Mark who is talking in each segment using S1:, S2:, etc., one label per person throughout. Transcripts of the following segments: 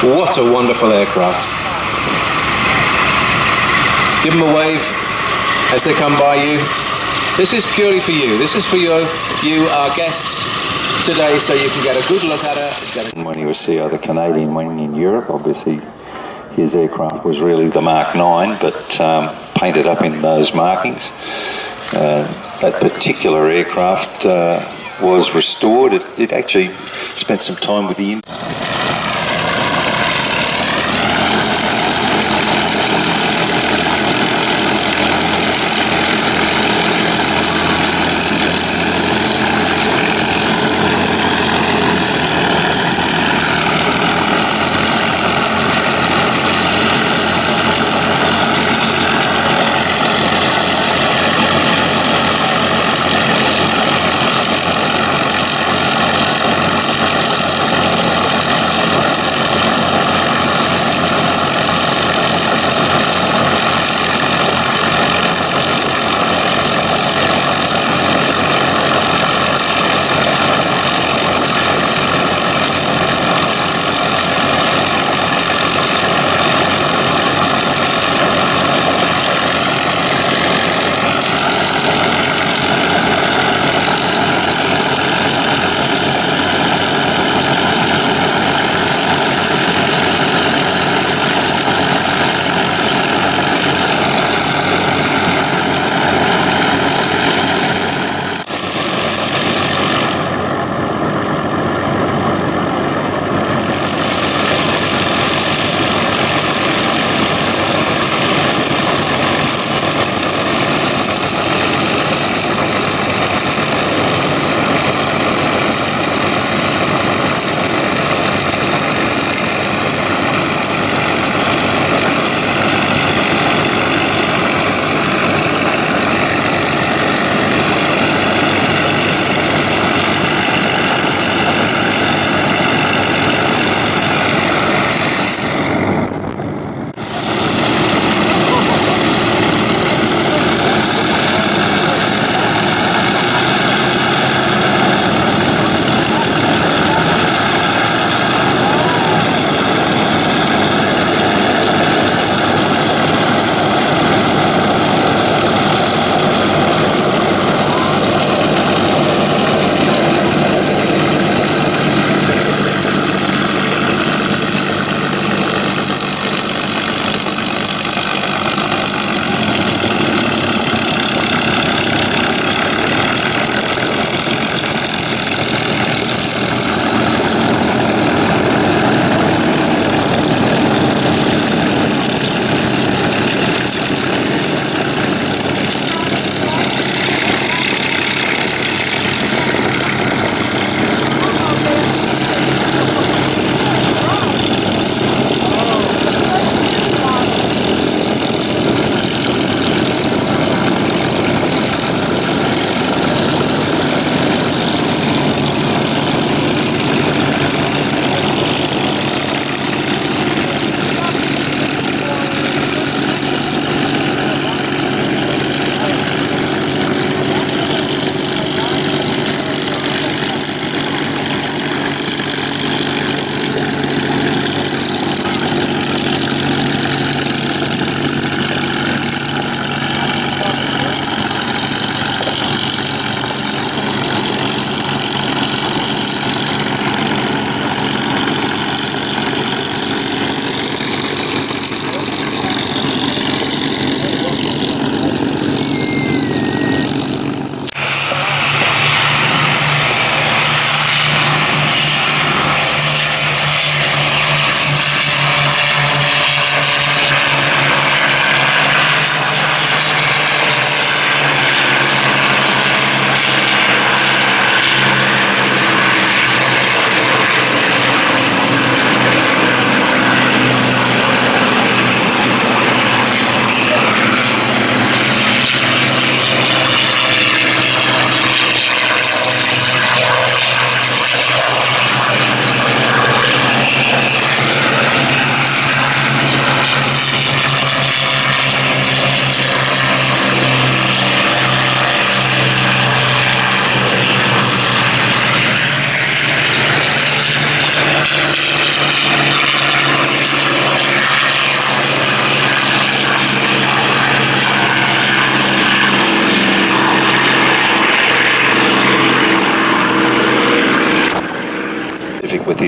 S1: What a wonderful aircraft. Give them a wave as they come by you. This is purely for you. This is for you, our guests today, so you can get a good look at it.
S2: When he was CEO, the Canadian wing in Europe, obviously his aircraft was really the Mark 9, but painted up in those markings. That particular aircraft was restored. It actually spent some time with the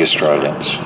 S2: the Australians.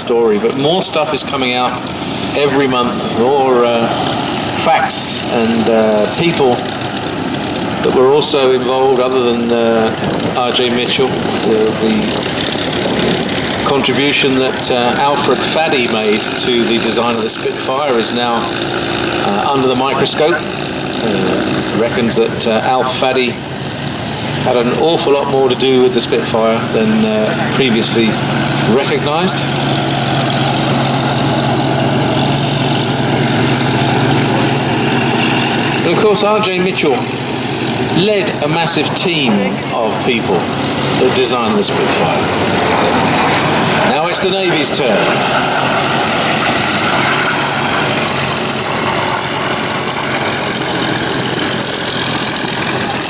S1: Story, but more stuff is coming out every month, more facts and people that were also involved other than R.J. Mitchell. The contribution that Alfred Faddy made to the design of the Spitfire is now under the microscope. Reckons that Alf Faddy had an awful lot more to do with the Spitfire than previously recognised. And of course, R.J. Mitchell led a massive team of people that designed the Spitfire. Now it's the Navy's turn.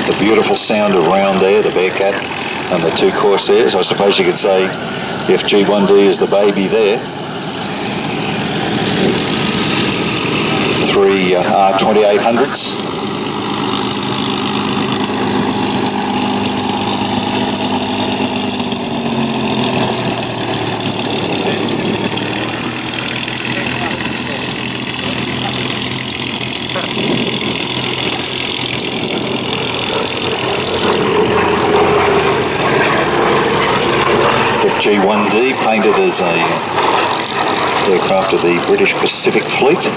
S2: The beautiful sound around there, the Bearcat and the two Corsairs. I suppose you could say if G1D is the baby there. Three R2800s. FG-1D, painted as a aircraft of the British Pacific Fleet.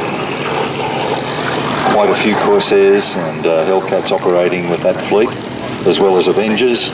S2: Quite a few Corsairs and Hellcats operating with that fleet, as well as Avengers.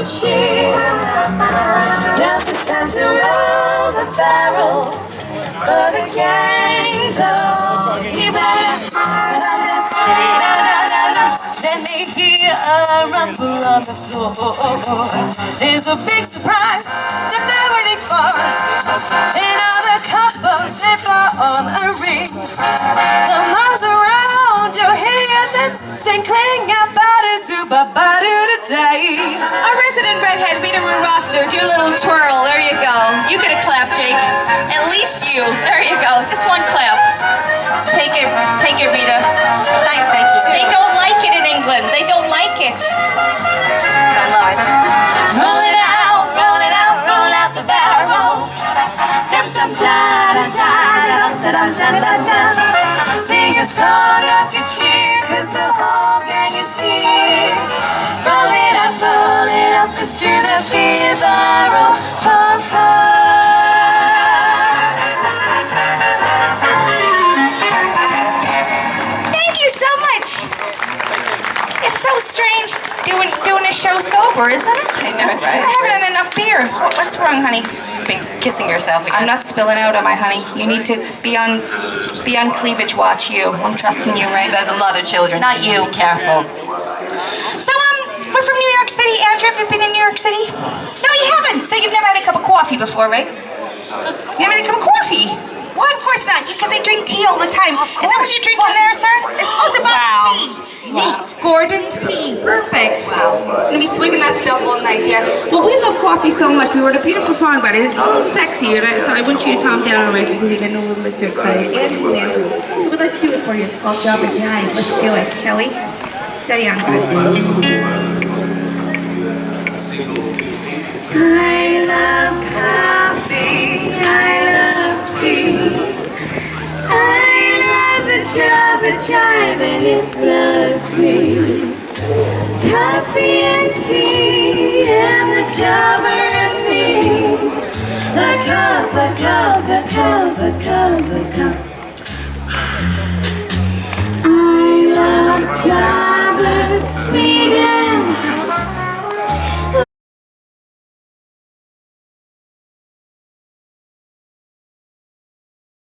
S3: can cheer. Now's the time to roll the barrel for the gangs of events. Then they hear a rumble on the floor. There's a big surprise that they're waiting for. And all the couples, they form a ring. The miles around, you hear them sing, cling, ba-ba-do-da-day.
S4: Our resident redhead, Rita Rue Roster, do a little twirl. There you go. You get a clap, Jake. At least you. There you go. Just one clap. Take it, Rita. Thank you. They don't like it in England. They don't like it. I love it.
S3: Roll it out, roll it out, roll out the barrel. Dum-dum-da-da-da-da-da-da-da-da. Sing a song of good cheer, 'cause the whole gang is here. Roll it out, let's do the beer barrel.
S4: Thank you so much. It's so strange doing a show sober, isn't it?
S5: I know, it's right.
S4: I haven't had enough beer. What's wrong, honey?
S5: You've been kissing yourself again.
S4: I'm not spilling out on my honey. You need to be on cleavage watch. I'm trusting you, right?
S5: There's a lot of children.
S4: Not you.
S5: Be careful.
S4: So, we're from New York City. Andrew, have you been in New York City? No, you haven't. So you've never had a cup of coffee before, right? You never had a cup of coffee? What? Of course not, because they drink tea all the time. Is that what you're drinking there, sir? It's about tea. Neat. Gordon's tea. Perfect. Wow. I'm going to be swinging that stuff all night, yeah. Well, we love coffee so much. We wrote a beautiful song about it. It's a little sexy, so I want you to calm down, all right, because you're getting a little bit too excited. Andrew. So we'd like to do it for you. It's called Java Jive. Let's do it, shall we? Steady on, Chris. I love coffee, I love tea, I love the Java Jive and it loves me. Coffee and tea and the Java and me. The cup,